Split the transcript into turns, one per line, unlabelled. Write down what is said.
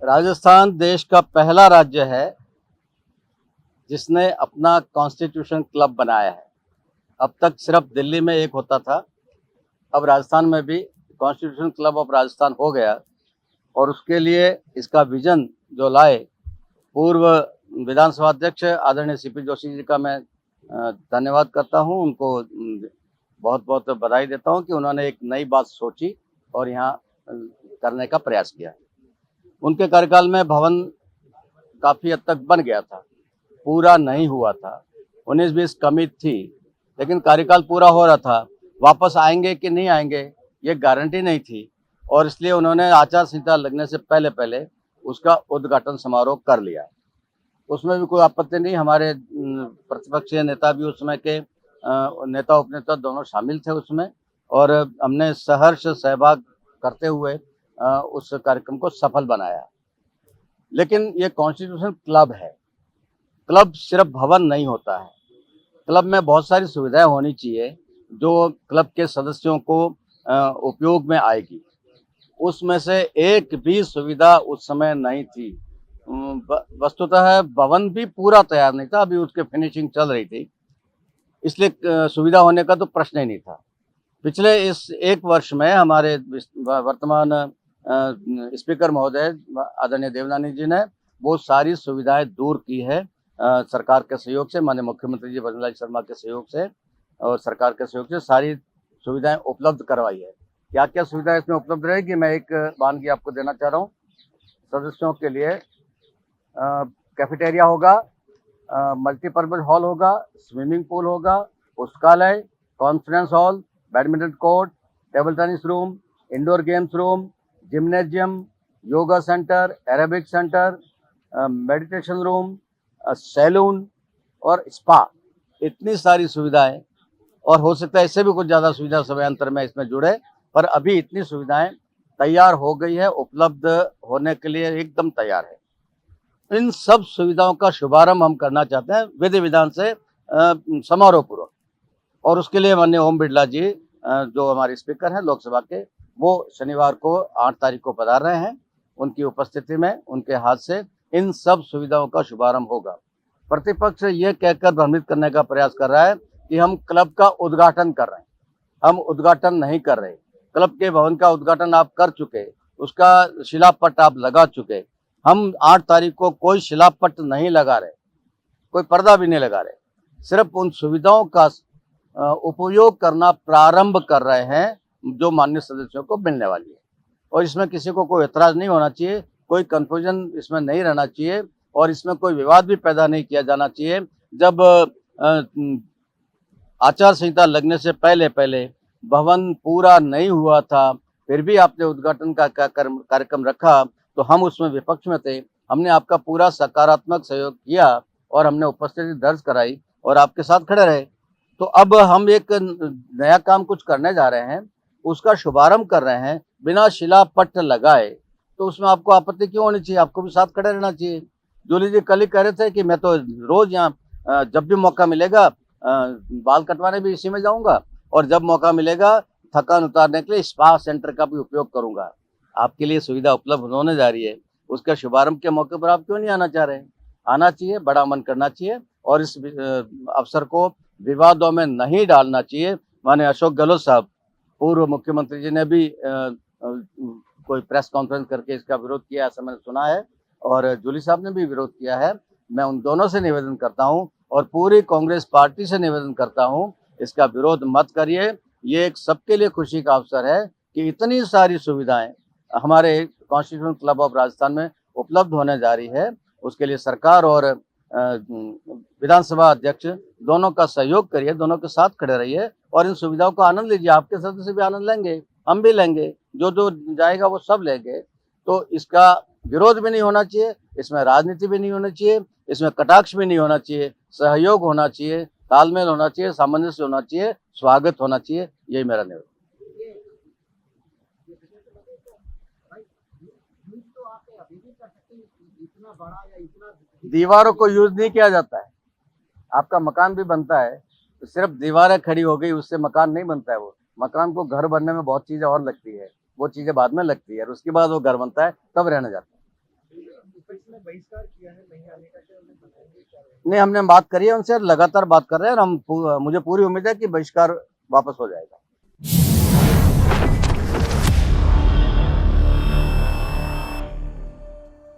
राजस्थान देश का पहला राज्य है जिसने अपना कॉन्स्टिट्यूशन क्लब बनाया है। अब तक सिर्फ दिल्ली में एक होता था, अब राजस्थान में भी कॉन्स्टिट्यूशन क्लब ऑफ राजस्थान हो गया। और उसके लिए इसका विजन जो लाए पूर्व विधानसभा अध्यक्ष आदरणीय सीपी जोशी जी का मैं धन्यवाद करता हूं। उनको बहुत बहुत बधाई देता हूं कि उन्होंने एक नई बात सोची और यहाँ करने का प्रयास किया। उनके कार्यकाल में भवन काफ़ी हद तक बन गया था, पूरा नहीं हुआ था, 19-20 कमी थी, लेकिन कार्यकाल पूरा हो रहा था। वापस आएंगे कि नहीं आएंगे ये गारंटी नहीं थी, और इसलिए उन्होंने आचार संहिता लगने से पहले पहले उसका उद्घाटन समारोह कर लिया। उसमें भी कोई आपत्ति नहीं। हमारे प्रतिपक्षीय नेता भी उस समय के नेता उपनेता दोनों शामिल थे उसमें, और हमने सहर्ष सहभाग करते हुए उस कार्यक्रम को सफल बनाया। लेकिन ये कॉन्स्टिट्यूशन क्लब है, क्लब सिर्फ भवन नहीं होता है। क्लब में बहुत सारी सुविधाएं होनी चाहिए जो क्लब के सदस्यों को उपयोग में आएगी। उसमें से एक भी सुविधा उस समय नहीं थी। वस्तुतः भवन भी पूरा तैयार नहीं था, अभी उसके फिनिशिंग चल रही थी, इसलिए सुविधा होने का तो प्रश्न ही नहीं था। पिछले इस एक वर्ष में हमारे वर्तमान स्पीकर महोदय आदरणीय देवनानी जी ने वो सारी सुविधाएं दूर की है, सरकार के सहयोग से, माननीय मुख्यमंत्री जी भजनलाल शर्मा के सहयोग से और सरकार के सहयोग से सारी सुविधाएं उपलब्ध करवाई है। क्या क्या सुविधाएं इसमें उपलब्ध रहेगी, मैं एक वानगी आपको देना चाह रहा हूँ। सदस्यों के लिए कैफेटेरिया होगा, मल्टीपर्पज हॉल होगा, स्विमिंग पूल होगा, पुस्तकालय, conference hall, badminton court, table tennis room, indoor games room, gymnasium, yoga centre, aerobic centre, meditation room, salon और स्पा। इतनी सारी सुविधाएं, और हो सकता है इससे भी कुछ ज़्यादा सुविधा समयांतर में इसमें जुड़े, पर अभी इतनी सुविधाएं तैयार हो गई है, उपलब्ध होने के लिए एकदम तैयार है। इन सब सुविधाओं का शुभारंभ हम करना चाहते हैं विधि विधान से समारोह पूर्वक, और उसके लिए माननीय ओम बिरला जी जो हमारे स्पीकर हैं लोकसभा के, वो शनिवार को 8 तारीख को पधार रहे हैं। उनकी उपस्थिति में उनके हाथ से इन सब सुविधाओं का शुभारंभ होगा। प्रतिपक्ष ये कहकर भ्रमित करने का प्रयास कर रहा है कि हम क्लब का उद्घाटन कर रहे हैं। हम उद्घाटन नहीं कर रहे। क्लब के भवन का उद्घाटन आप कर चुके, उसका शिलापट आप लगा चुके। हम 8 तारीख को कोई शिलापट नहीं लगा रहे, कोई पर्दा भी नहीं लगा रहे, सिर्फ उन सुविधाओं का उपयोग करना प्रारंभ कर रहे हैं जो माननीय सदस्यों को मिलने वाली है। और इसमें किसी को कोई एतराज नहीं होना चाहिए, कोई कंफ्यूजन इसमें नहीं रहना चाहिए, और इसमें कोई विवाद भी पैदा नहीं किया जाना चाहिए। जब आचार संहिता लगने से पहले पहले भवन पूरा नहीं हुआ था, फिर भी आपने उद्घाटन का कार्यक्रम रखा, तो हम उसमें विपक्ष में थे। हमने आपका पूरा सकारात्मक सहयोग किया और हमने उपस्थिति दर्ज कराई और आपके साथ खड़े रहे। तो अब हम एक नया काम कुछ करने जा रहे हैं, उसका शुभारंभ कर रहे हैं बिना शिलापट लगाए, तो उसमें आपको आपत्ति क्यों होनी चाहिए? आपको भी साथ खड़े रहना चाहिए। जूली जी कल ही कह रहे थे कि मैं तो रोज यहाँ जब भी मौका मिलेगा बाल कटवाने भी इसी में जाऊंगा, और जब मौका मिलेगा थकान उतारने के लिए स्पा सेंटर का भी उपयोग करूंगा। आपके लिए सुविधा उपलब्ध होने जा रही है, उसके शुभारंभ के मौके पर आप क्यों नहीं आना चाह रहे? आना चाहिए, बड़ा मन करना चाहिए, और इस अवसर को विवादों में नहीं डालना चाहिए। माननीय अशोक गहलोत साहब पूर्व मुख्यमंत्री जी ने भी कोई प्रेस कॉन्फ्रेंस करके इसका विरोध किया, ऐसा मैंने सुना है, और जूली साहब ने भी विरोध किया है। मैं उन दोनों से निवेदन करता हूं और पूरी कांग्रेस पार्टी से निवेदन करता हूं, इसका विरोध मत करिए। ये एक सबके लिए खुशी का अवसर है कि इतनी सारी सुविधाएं हमारे कॉन्स्टिट्यूशन क्लब ऑफ राजस्थान में उपलब्ध होने जा रही है। उसके लिए सरकार और विधानसभा अध्यक्ष दोनों का सहयोग करिए, दोनों के साथ खड़े रहिए और इन सुविधाओं का आनंद लीजिए। आपके सदस्य भी आनंद लेंगे, हम भी लेंगे, जो जो जाएगा वो सब लेंगे। तो इसका विरोध भी नहीं होना चाहिए, इसमें राजनीति भी नहीं होनी चाहिए, इसमें कटाक्ष भी नहीं होना चाहिए, सहयोग होना चाहिए, तालमेल होना चाहिए, सामंजस्य होना चाहिए, स्वागत होना चाहिए। यही मेरा निवेदन। दीवारों को यूज नहीं किया जाता है। आपका मकान भी बनता है तो सिर्फ दीवारें खड़ी हो गई उससे मकान नहीं बनता है। वो मकान को घर बनने में बहुत चीजें और लगती है, वो चीजें बाद में लगती है, और उसके बाद वो घर बनता है, तब रहने जाता है।
बहिष्कार किया है नहीं आने का, क्या उन्हें बताएंगे क्या रहेगा?
नहीं, हमने बात करी है उनसे, लगातार बात कर रहे हैं और मुझे पूरी उम्मीद है कि बहिष्कार वापस हो जाएगा।